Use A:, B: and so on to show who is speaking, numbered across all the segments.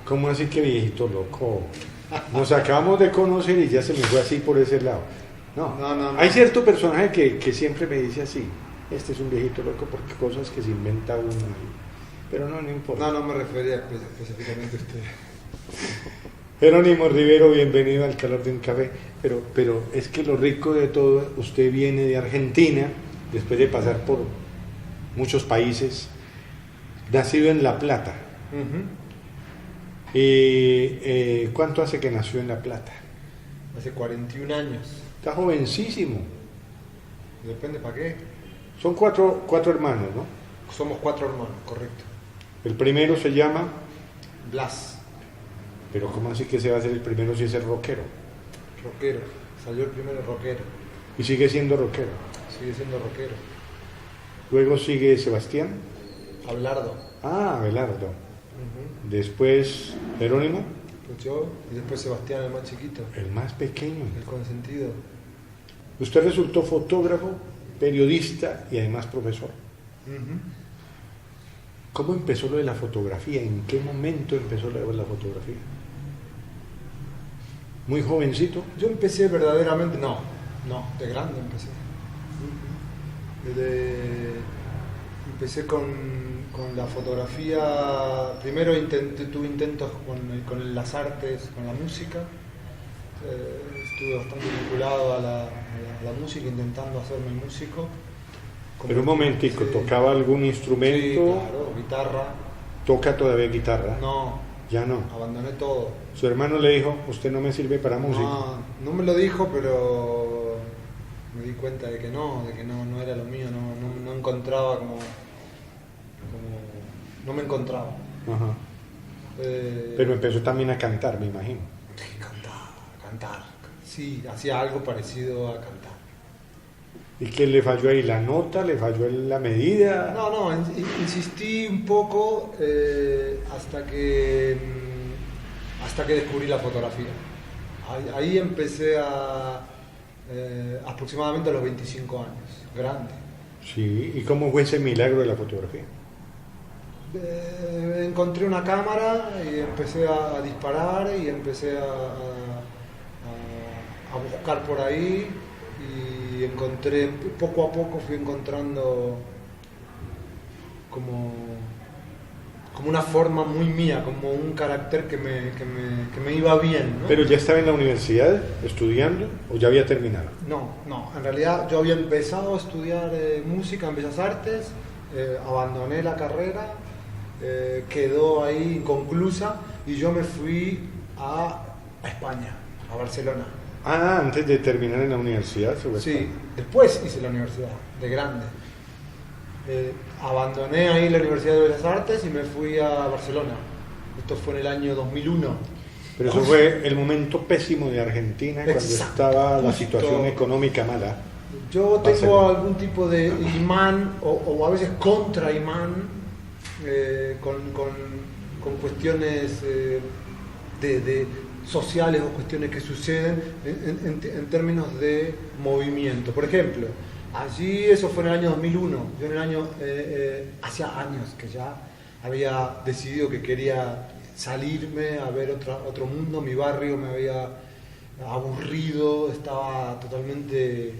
A: ¿Cómo así que viejito loco? Nos acabamos de conocer y ya se me fue así por ese lado. No. Hay cierto personaje que siempre me dice así: este es un viejito loco porque cosas que se inventa uno. Pero no importa.
B: No me refería específicamente a usted.
A: Jerónimo Rivero, bienvenido al Calor de un Café. Pero es que lo rico de todo, usted viene de Argentina, después de pasar por muchos países, nacido en La Plata. ¿Cuánto hace que nació en La Plata?
B: Hace 41 años.
A: Está jovencísimo.
B: Depende para qué.
A: Son cuatro hermanos, ¿no?
B: Somos 4 hermanos, correcto.
A: El primero se llama...
B: Blas.
A: Pero ¿cómo así que se va a hacer el primero si es el rockero?
B: Rockero. Salió el primero rockero.
A: Y sigue siendo rockero.
B: Sigue siendo rockero.
A: Luego sigue Sebastián.
B: Abelardo.
A: Abelardo. Después Jerónimo.
B: Pues yo, y después Sebastián, el más chiquito.
A: El más pequeño.
B: El consentido.
A: Usted resultó fotógrafo, periodista y además profesor. ¿Cómo empezó lo de la fotografía? ¿En qué momento empezó lo de la fotografía? ¿Muy jovencito?
B: Yo empecé verdaderamente, no, de grande empecé. Empecé con la fotografía. Primero tuve intentos con las artes, con la música. Estuve bastante vinculado a la música, intentando hacerme músico.
A: Pero un momentico, ¿tocaba algún instrumento?
B: Sí, claro, guitarra.
A: ¿Toca todavía guitarra?
B: No.
A: Ya no.
B: Abandoné todo.
A: Su hermano le dijo: usted no me sirve para música.
B: No me lo dijo, pero me di cuenta de que no era lo mío, no encontraba como no me encontraba.
A: Ajá. Pero empezó también a cantar, me imagino.
B: Cantar. Sí, hacía algo parecido a cantar.
A: ¿Y qué le falló ahí? ¿La nota? ¿Le falló la medida?
B: No, insistí un poco hasta que descubrí la fotografía. Ahí empecé aproximadamente a los 25 años, grande.
A: Sí, ¿y cómo fue ese milagro de la fotografía?
B: Encontré una cámara y empecé a disparar y empecé a buscar por ahí. Y encontré, poco a poco fui encontrando como una forma muy mía, como un carácter que me iba bien, ¿no?
A: ¿Pero ya estaba en la universidad estudiando o ya había terminado?
B: No, en realidad yo había empezado a estudiar música en Bellas Artes, abandoné la carrera, quedó ahí inconclusa y yo me fui a España, a Barcelona.
A: Antes de terminar en la universidad.
B: Sí, después hice la universidad, de grande. Abandoné ahí la Universidad de Bellas Artes y me fui a Barcelona. Esto fue en el año 2001.
A: Pero eso fue el momento pésimo de Argentina. Exacto, cuando estaba la situación económica mala.
B: Yo tengo algún tipo de imán o a veces contra imán con cuestiones de sociales o cuestiones que suceden en términos de movimiento. Por ejemplo, allí, eso fue en el año 2001, yo en el año, hacía años que ya había decidido que quería salirme a ver otro mundo, mi barrio me había aburrido, estaba totalmente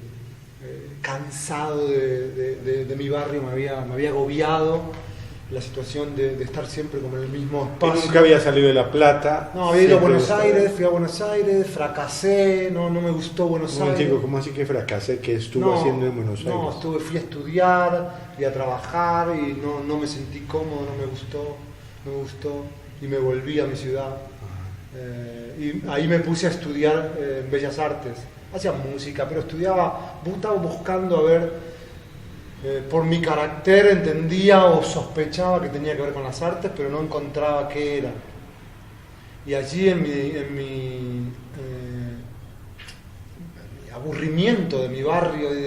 B: cansado de mi barrio, me había agobiado. La situación de estar siempre como en el mismo espacio.
A: Y nunca había salido de La Plata.
B: No, había ido a Buenos Aires, fui a Buenos Aires, fracasé, no me gustó Buenos Aires.
A: Digo, ¿cómo así que fracasé? ¿Qué estuvo haciendo en Buenos Aires?
B: No, fui a estudiar, fui a trabajar y no me sentí cómodo, no me gustó y me volví a mi ciudad. Y ahí me puse a estudiar en Bellas Artes. Hacía música, pero estaba buscando a ver... por mi carácter entendía o sospechaba que tenía que ver con las artes, pero no encontraba qué era. Y allí en mi aburrimiento de mi barrio y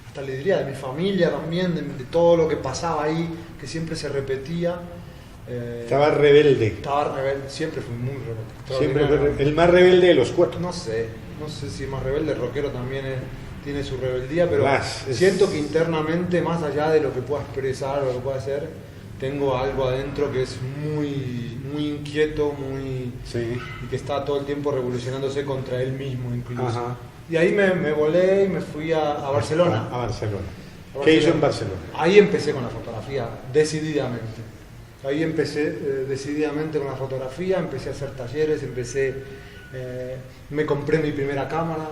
B: hasta le diría de mi familia también, de todo lo que pasaba ahí, que siempre se repetía,
A: Estaba rebelde.
B: Estaba rebelde, siempre fui muy rebelde.
A: Siempre fue el más rebelde de los cuatro.
B: No sé si más rebelde, el rockero también tiene su rebeldía, pero siento que internamente, más allá de lo que pueda expresar o lo que pueda hacer, tengo algo adentro que es muy, muy inquieto, y que está todo el tiempo revolucionándose contra él mismo incluso. Ajá. Y ahí me volé y me fui a Barcelona.
A: A Barcelona. ¿Qué hizo en Barcelona?
B: Ahí empecé con la fotografía, decididamente. Ahí empecé decididamente con la fotografía, empecé a hacer talleres, me compré mi primera cámara,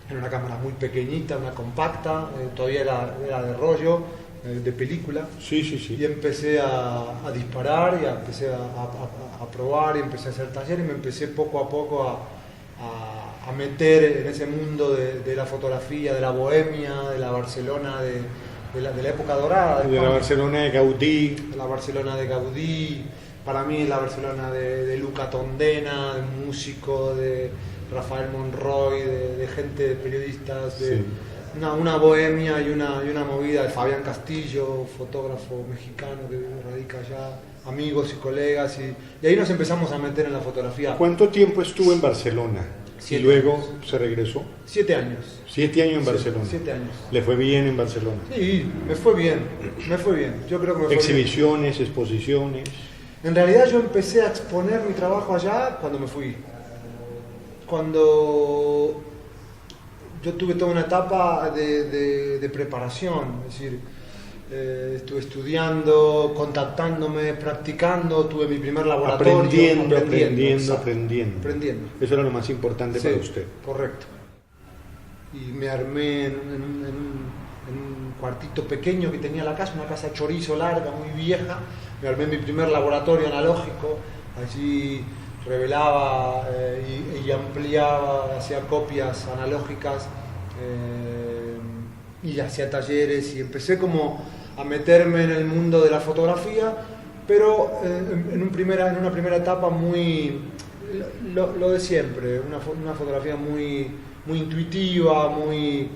B: era una cámara muy pequeñita, una compacta, todavía era de rollo, de película.
A: Sí.
B: Y empecé a disparar, y empecé a probar, y empecé a hacer talleres, y me empecé poco a poco a meter en ese mundo de la fotografía, de la bohemia, de la Barcelona, de la época dorada.
A: De la Barcelona de Gaudí.
B: La Barcelona de Gaudí, para mí es la Barcelona de Luca Tondena, de músico, de Rafael Monroy, de gente, de periodistas, de una bohemia y una movida de Fabián Castillo, fotógrafo mexicano que radica allá, amigos y colegas, y ahí nos empezamos a meter en la fotografía.
A: ¿Cuánto tiempo estuvo en Barcelona?
B: 7
A: y luego
B: años.
A: Se regresó.
B: 7 años.
A: 7 años en Barcelona.
B: 7 años.
A: ¿Le fue bien en Barcelona?
B: Sí, me fue bien. Yo creo que me fue
A: Exhibiciones, bien. Exposiciones.
B: En realidad yo empecé a exponer mi trabajo allá cuando me fui. Cuando yo tuve toda una etapa de preparación, es decir, estuve estudiando, contactándome, practicando, tuve mi primer laboratorio. Aprendiendo.
A: Eso era lo más importante para usted.
B: Correcto. Y me armé en un cuartito pequeño que tenía la casa, una casa chorizo larga, muy vieja. Me armé mi primer laboratorio analógico, allí revelaba y ampliaba, hacía copias analógicas y hacía talleres, y empecé como a meterme en el mundo de la fotografía, pero en una primera etapa muy lo de siempre, una fotografía muy intuitiva, muy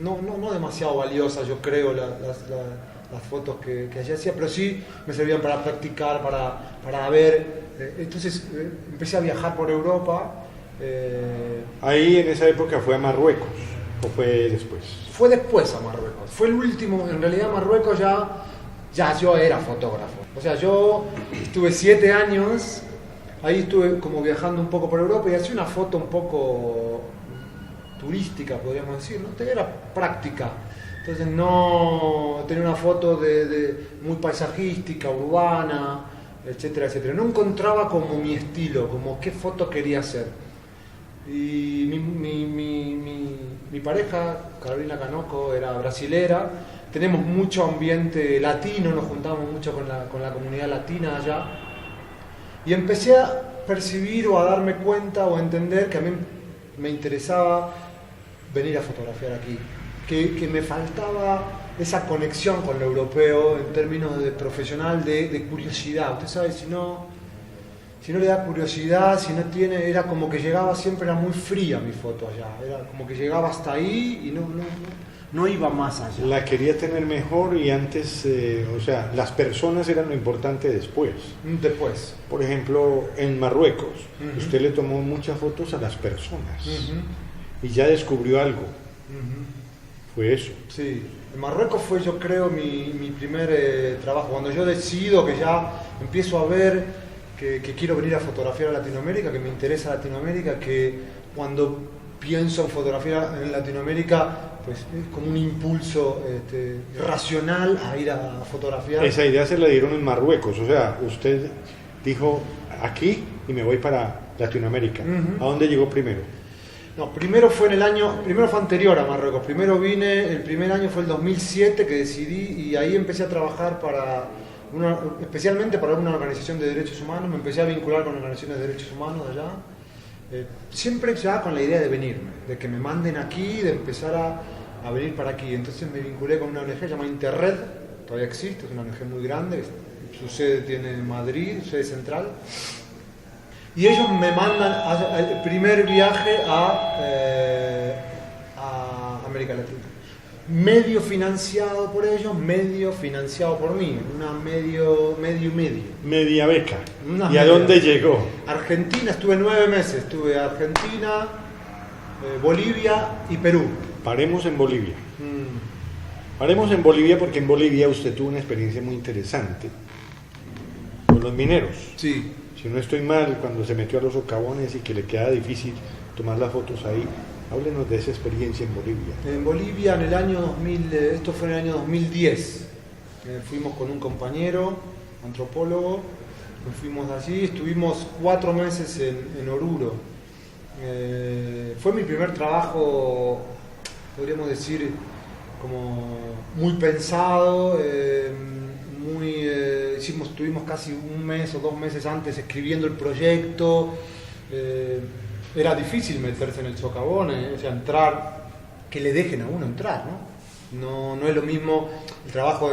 B: no demasiado valiosa, yo creo, las fotos que allí hacía, pero sí me servían para practicar, para ver. Entonces empecé a viajar por Europa.
A: Ahí en esa época fue a Marruecos, ¿o fue después?
B: Fue después a Marruecos, fue el último. En realidad Marruecos ya yo era fotógrafo, o sea, yo estuve 7 años, ahí estuve como viajando un poco por Europa y hacía una foto un poco turística, podríamos decir, ¿no? Era práctica. Entonces no tenía una foto de muy paisajística, urbana, etcétera. No encontraba como mi estilo, como qué foto quería hacer. Y mi pareja, Carolina Canoco, era brasilera. Tenemos mucho ambiente latino, nos juntamos mucho con la comunidad latina allá. Y empecé a percibir o a darme cuenta o a entender que a mí me interesaba venir a fotografiar aquí. Que me faltaba esa conexión con lo europeo en términos de profesional, de curiosidad. Usted sabe, si no le da curiosidad, si no tiene, era como que llegaba siempre, era muy fría mi foto allá, era como que llegaba hasta ahí y no iba más allá.
A: La quería tener mejor y antes, o sea, las personas eran lo importante después.
B: Después.
A: Por ejemplo, en Marruecos, usted le tomó muchas fotos a las personas y ya descubrió algo. Fue eso.
B: Sí, en Marruecos fue, yo creo, mi primer trabajo. Cuando yo decido que ya empiezo a ver que quiero venir a fotografiar a Latinoamérica, que me interesa Latinoamérica, que cuando pienso en fotografiar en Latinoamérica, pues es como un impulso racional a ir a fotografiar.
A: Esa idea se la dieron en Marruecos, o sea, usted dijo aquí y me voy para Latinoamérica. ¿A dónde llegó primero?
B: No, primero fue anterior a Marruecos. Primero vine, el primer año fue el 2007 que decidí, y ahí empecé a trabajar especialmente para una organización de derechos humanos. Me empecé a vincular con organizaciones de derechos humanos allá, siempre ya con la idea de venirme, de que me manden aquí, de empezar a venir para aquí. Entonces me vinculé con una ONG llamada Interred, todavía existe, es una ONG muy grande, su sede tiene en Madrid, su sede central. Y ellos me mandan el primer viaje a América Latina. medio financiado por ellos, medio financiado por mí, medio y medio.
A: Media beca.
B: Una
A: ¿Y a dónde llegó?
B: Argentina, estuve 9 meses, estuve Argentina, Bolivia y Perú.
A: Paremos en Bolivia. Paremos en Bolivia porque en Bolivia usted tuvo una experiencia muy interesante con los mineros.
B: Sí.
A: Si no estoy mal, cuando se metió a los socavones y que le queda difícil tomar las fotos ahí, háblenos de esa experiencia en Bolivia.
B: En Bolivia en el año 2000, esto fue en el año 2010, fuimos con un compañero, antropólogo, nos fuimos de allí, estuvimos 4 meses en Oruro. Fue mi primer trabajo, podríamos decir, como muy pensado, estuvimos casi 1 mes o 2 meses antes escribiendo el proyecto. Era difícil meterse en el socavón, o sea, entrar, que le dejen a uno entrar, ¿no? No es lo mismo el trabajo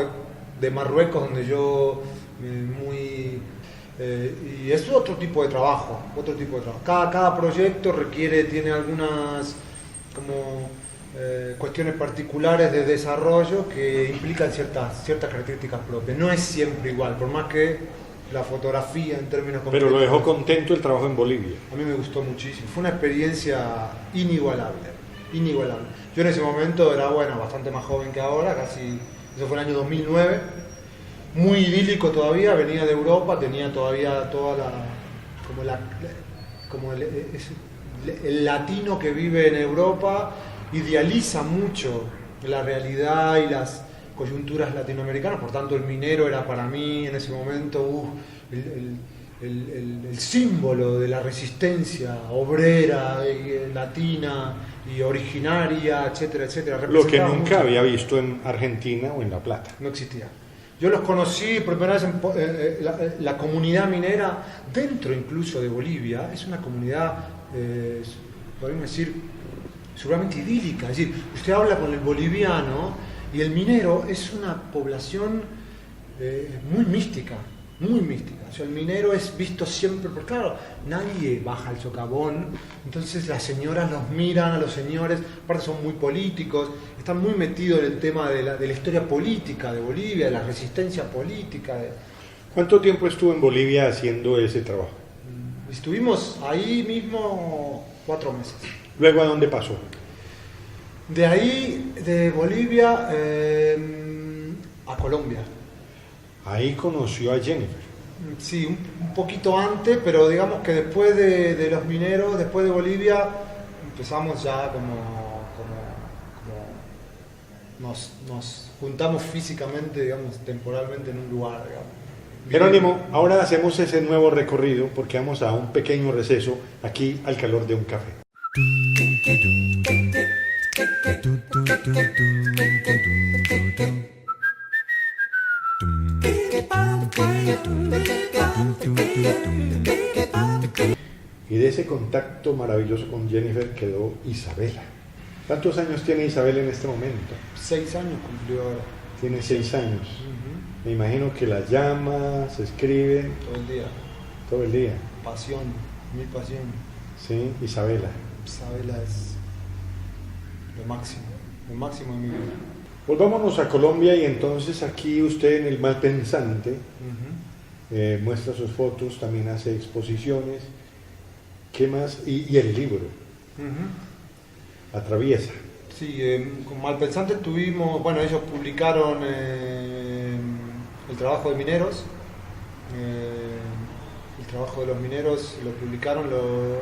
B: de Marruecos, donde yo y es otro tipo de trabajo, Cada proyecto tiene algunas como cuestiones particulares de desarrollo que implican ciertas características propias. No es siempre igual, por más que la fotografía en términos concretos.
A: Pero lo dejó contento el trabajo en Bolivia.
B: A mí me gustó muchísimo, fue una experiencia inigualable. Yo en ese momento era, bastante más joven que ahora, eso fue el año 2009, muy idílico todavía, venía de Europa, tenía todavía el latino que vive en Europa idealiza mucho la realidad y las coyunturas latinoamericanas, por tanto el minero era para mí en ese momento el símbolo de la resistencia obrera, latina y originaria, etcétera, etcétera.
A: Lo que nunca había visto en Argentina o en La Plata.
B: No existía. Yo los conocí por primera vez en la comunidad minera, dentro incluso de Bolivia, es una comunidad, podemos decir, seguramente idílica. Es decir, usted habla con el boliviano y el minero es una población muy mística. O sea, el minero es visto siempre, porque claro, nadie baja al socavón, entonces las señoras los miran a los señores, aparte son muy políticos, están muy metidos en el tema de la historia política de Bolivia, de la resistencia política.
A: ¿Cuánto tiempo estuvo en Bolivia haciendo ese trabajo?
B: Estuvimos ahí mismo 4 meses.
A: ¿Luego a dónde pasó?
B: De ahí, de Bolivia, a Colombia.
A: Ahí conoció a Jennifer.
B: Sí, un poquito antes, pero digamos que después de los mineros, después de Bolivia, empezamos ya nos juntamos físicamente, digamos, temporalmente en un lugar, digamos.
A: Jerónimo, ahora hacemos ese nuevo recorrido porque vamos a un pequeño receso aquí al calor de un café. Y de ese contacto maravilloso con Jennifer quedó Isabela. ¿Cuántos años tiene Isabela en este momento?
B: 6 años cumplió ahora.
A: Tiene 6 años. Me imagino que la llama, se escriben.
B: Todo el día.
A: Todo el día.
B: Pasión, mi pasión.
A: Sí, Isabela.
B: Isabela es lo máximo de mi vida.
A: Volvámonos a Colombia y entonces aquí usted en el Malpensante muestra sus fotos, también hace exposiciones. ¿Qué más? Y el libro. Atraviesa.
B: Sí, con Malpensante tuvimos, ellos publicaron el trabajo de mineros. El trabajo de los mineros lo publicaron, lo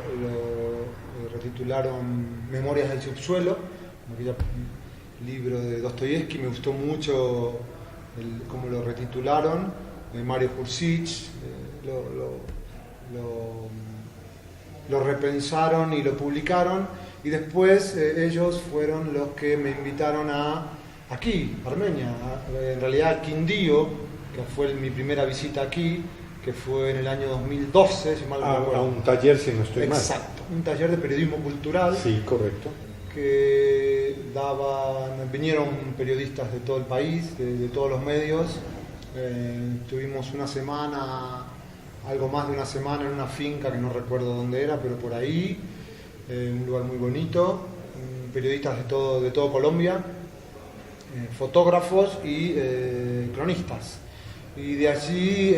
B: retitularon Memorias del Subsuelo, aquel libro de Dostoyevsky. Me gustó mucho cómo lo retitularon, Mario Kursich, lo repensaron y lo publicaron, y después ellos fueron los que me invitaron aquí, Armenia, en realidad a Quindío, que fue mi primera visita aquí, que fue en el año 2012, si mal no recuerdo.
A: A un taller, si no estoy mal.
B: Exacto, un taller de periodismo cultural.
A: Sí, correcto.
B: Que vinieron periodistas de todo el país, de todos los medios. Tuvimos una semana, algo más de una semana, en una finca que no recuerdo dónde era, pero por ahí, un lugar muy bonito, periodistas de todo Colombia. fotógrafos y cronistas. Y de allí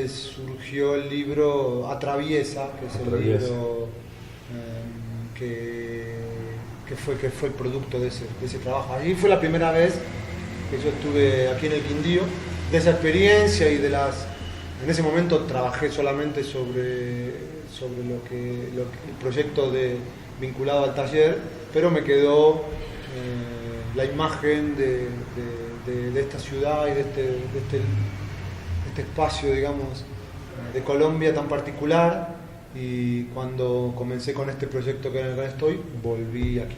B: surgió el libro Atraviesa, que es el libro que fue el producto de ese trabajo. Allí fue la primera vez que yo estuve aquí en el Quindío, de esa experiencia y en ese momento trabajé solamente sobre el proyecto vinculado al taller, pero me quedó la imagen de esta ciudad y de este espacio, digamos, de Colombia tan particular, y cuando comencé con este proyecto que en el que estoy, volví aquí.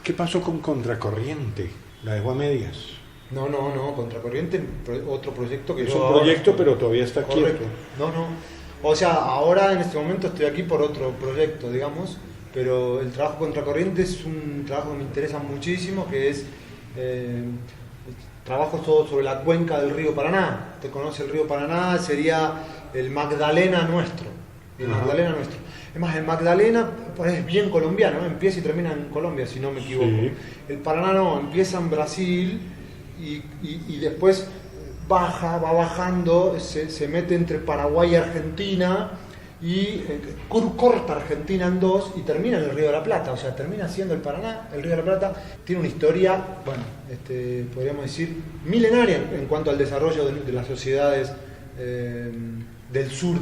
A: ¿Qué pasó con Contracorriente? ¿La dejó a medias?
B: No, Contracorriente, otro proyecto que
A: es un proyecto, pero todavía está quieto.
B: No. O sea, ahora en este momento estoy aquí por otro proyecto, digamos, pero el trabajo Contracorriente es un trabajo que me interesa muchísimo, que es trabajo todo sobre la cuenca del río Paraná. ¿Te conoce el río Paraná? Sería el Magdalena nuestro. Es más, el Magdalena es bien colombiano, ¿no? Empieza y termina en Colombia, si no me equivoco. Sí. El Paraná no, empieza en Brasil y después va bajando, se mete entre Paraguay y Argentina y corta Argentina en dos y termina en el Río de la Plata. O sea, termina siendo el Paraná, el Río de la Plata. Tiene una historia, bueno, podríamos decir, milenaria en cuanto al desarrollo de las sociedades del sur.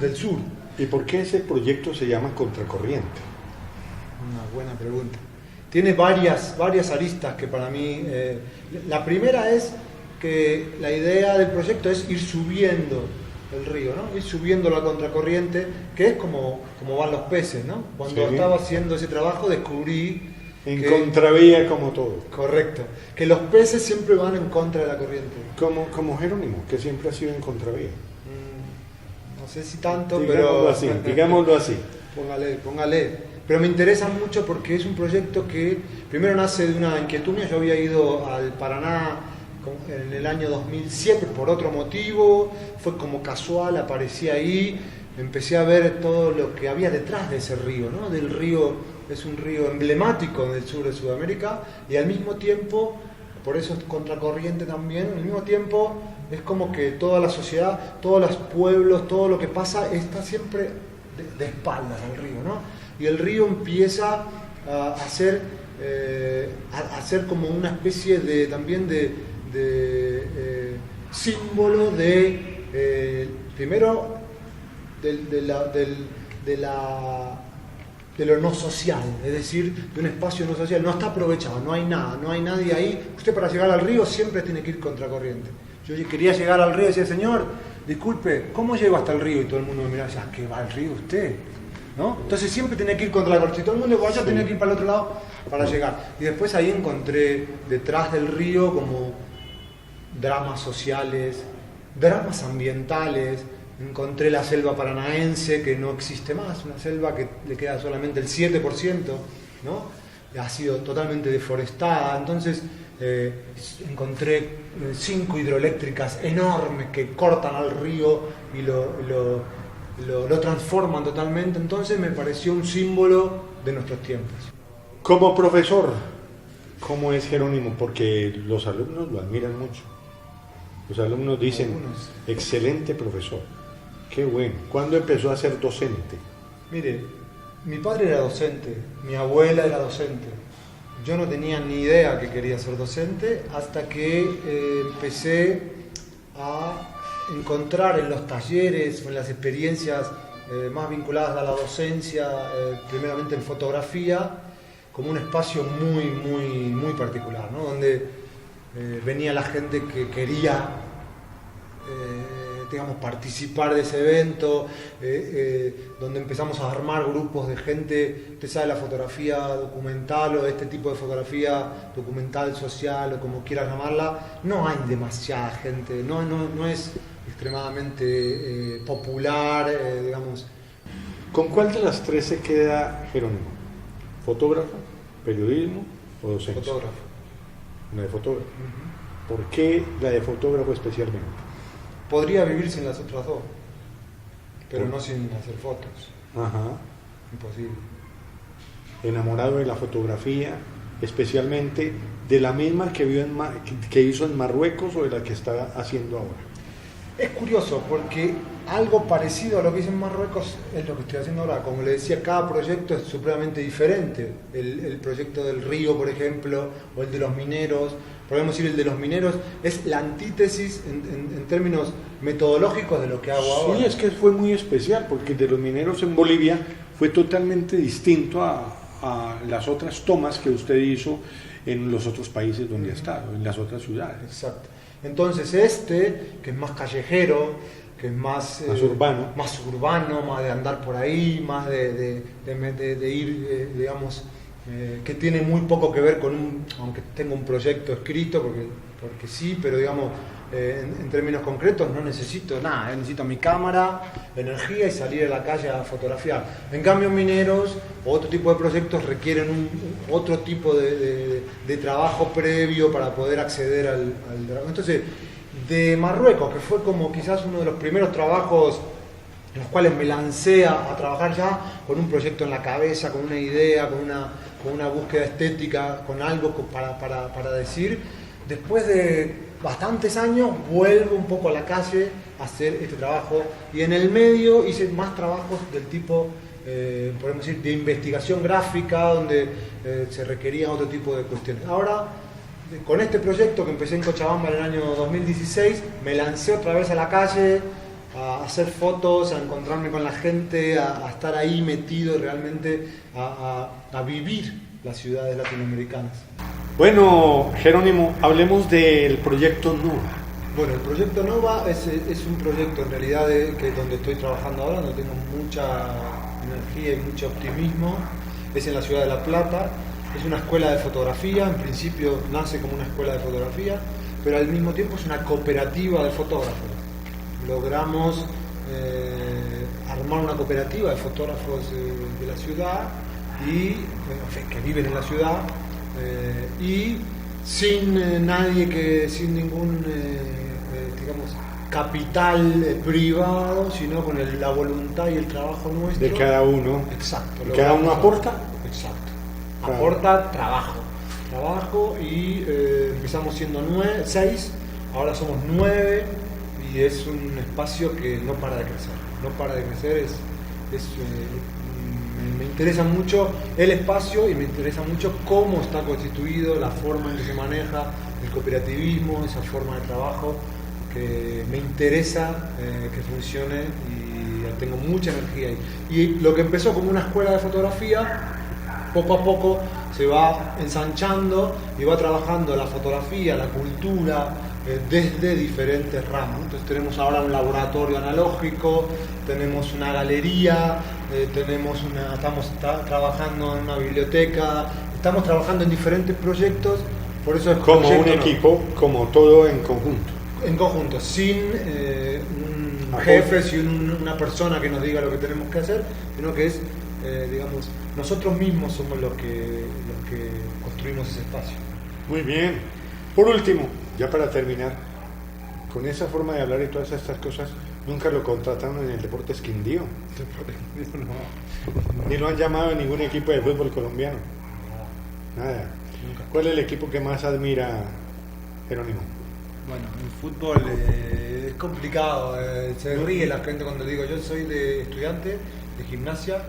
A: ¿Y por qué ese proyecto se llama Contracorriente?
B: Una buena pregunta. Tiene varias aristas que para mí... la primera es que la idea del proyecto es ir subiendo el río, ¿no? Ir subiendo la contracorriente, que es como van los peces, ¿no? Cuando estaba haciendo ese trabajo descubrí...
A: En contravía como todo.
B: Correcto. Que los peces siempre van en contra de la corriente.
A: Como Jerónimo, que siempre ha sido en contravía.
B: No sé si tanto,
A: digámoslo así.
B: Póngale. Pero me interesa mucho porque es un proyecto que primero nace de una inquietud mía. Yo había ido al Paraná en el año 2007 por otro motivo, fue como casual, aparecí ahí, empecé a ver todo lo que había detrás de ese río, ¿no? Del río, es un río emblemático del sur de Sudamérica y al mismo tiempo, por eso es contracorriente también, al mismo tiempo es como que toda la sociedad, todos los pueblos, todo lo que pasa está siempre de espaldas al río, ¿no? Y el río empieza a hacer como una especie de símbolo primero de lo no social, es decir, de un espacio no social, no está aprovechado, no hay nada, no hay nadie ahí. Usted para llegar al río siempre tiene que ir contracorriente. Yo quería llegar al río y decía, señor, disculpe, ¿cómo llego hasta el río? Y todo el mundo me miraba y decía, ¿a qué va al río usted? ¿No? Entonces siempre tenía que ir contra la corriente. Si todo el mundo iba allá, tenía que ir para el otro lado para llegar. Y después ahí encontré detrás del río como dramas sociales, dramas ambientales. Encontré la selva paranaense, que no existe más, una selva que le queda solamente el 7%, ¿no? Ha sido totalmente deforestada. Entonces encontré 5 hidroeléctricas enormes que cortan al río y lo transforman totalmente. Entonces me pareció un símbolo de nuestros tiempos.
A: Como profesor, ¿cómo es Jerónimo? Porque los alumnos lo admiran mucho. Los alumnos dicen, excelente profesor. Qué bueno. ¿Cuándo empezó a ser docente?
B: Mire, mi padre era docente, mi abuela era docente. Yo no tenía ni idea que quería ser docente hasta que empecé a encontrar en los talleres, en las experiencias más vinculadas a la docencia, primeramente en fotografía, como un espacio muy particular, ¿no? Donde venía la gente que quería participar de ese evento, donde empezamos a armar grupos de gente. Usted sabe, la fotografía documental o este tipo de fotografía documental, social o como quieras llamarla, no hay demasiada gente, no es extremadamente popular, digamos.
A: ¿Con cuál de las tres se queda Jerónimo? ¿Fotógrafo, periodismo o docencia?
B: Fotógrafo.
A: La de fotógrafo. ¿Por qué la de fotógrafo especialmente?
B: Podría vivir sin las otras dos, pero no sin hacer fotos.
A: Ajá.
B: Imposible.
A: Enamorado de la fotografía especialmente de la misma que, que hizo en Marruecos o de la que está haciendo ahora?
B: Es curioso porque algo parecido a lo que hice en Marruecos es lo que estoy haciendo ahora. Como le decía, cada proyecto es supremamente diferente. El proyecto del río, por ejemplo, o el de los mineros. Podemos decir, el de los mineros es la antítesis en términos metodológicos de lo que hago ahora.
A: Sí, es que fue muy especial porque el de los mineros en Bolivia fue totalmente distinto a las otras tomas que usted hizo en los otros países donde ha estado, en las otras ciudades.
B: Exacto. Entonces que es más callejero, que es más
A: urbano,
B: más de andar por ahí, más de ir, digamos, que tiene muy poco que ver con aunque tengo un proyecto escrito, porque sí, pero digamos, en términos concretos no necesito nada, necesito mi cámara, energía y salir a la calle a fotografiar. En cambio, mineros o otro tipo de proyectos requieren otro tipo de trabajo previo para poder acceder al trabajo. Entonces, de Marruecos, que fue como quizás uno de los primeros trabajos en los cuales me lancé a trabajar ya con un proyecto en la cabeza, con una idea, con una búsqueda estética, con algo para decir. Después de bastantes años vuelvo un poco a la calle a hacer este trabajo y en el medio hice más trabajos del tipo, podemos decir, de investigación gráfica, donde se requería otro tipo de cuestiones. Ahora, con este proyecto que empecé en Cochabamba en el año 2016, me lancé otra vez a la calle a hacer fotos, a encontrarme con la gente, a estar ahí metido realmente, a vivir las ciudades latinoamericanas.
A: Bueno, Jerónimo, hablemos del proyecto Nova.
B: Bueno, el proyecto Nova es un proyecto en realidad que es donde estoy trabajando ahora, donde tengo mucha energía y mucho optimismo. Es en la ciudad de La Plata, es una escuela de fotografía, en principio nace como una escuela de fotografía, pero al mismo tiempo es una cooperativa de fotógrafos. Logramos armar una cooperativa de fotógrafos de la ciudad y que viven en la ciudad y sin sin ningún digamos capital privado, sino con la voluntad y el trabajo nuestro
A: de cada uno.
B: Exacto.
A: ¿Cada uno aporta?
B: Exacto.
A: Claro.
B: Aporta trabajo y empezamos siendo 6, ahora somos 9 y es un espacio que no para de crecer, me interesa mucho el espacio y me interesa mucho cómo está constituido, la forma en que se maneja el cooperativismo, esa forma de trabajo, que me interesa que funcione y tengo mucha energía ahí. Y lo que empezó como una escuela de fotografía, poco a poco se va ensanchando y va trabajando la fotografía, la cultura, desde diferentes ramos. Entonces tenemos ahora un laboratorio analógico, tenemos una galería, estamos trabajando en una biblioteca, estamos trabajando en diferentes proyectos, por eso es
A: como un equipo, como todo en conjunto.
B: En conjunto, sin un jefe, sin una persona que nos diga lo que tenemos que hacer, sino que es, digamos, nosotros mismos somos los que construimos ese espacio.
A: Muy bien. Por último, ya para terminar, con esa forma de hablar y todas estas cosas, nunca lo contrataron en el Deportes Quindío.
B: No.
A: Ni lo han llamado en ningún equipo de fútbol colombiano. Nada.
B: Nunca.
A: ¿Cuál es el equipo que más admira, Jerónimo?
B: Bueno, el fútbol es complicado, se ríe la gente cuando digo, yo soy de estudiante de gimnasia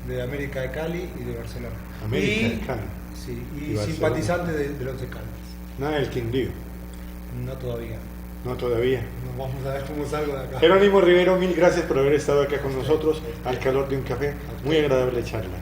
B: de América de Cali y de Barcelona.
A: América de Cali.
B: Sí, y simpatizante del Once Caldas.
A: Nada del Quindío.
B: No todavía.
A: No todavía.
B: Nos vamos a ver cómo salgo de acá.
A: Jerónimo Rivero, mil gracias por haber estado acá con nosotros al calor de un café. Muy agradable charla.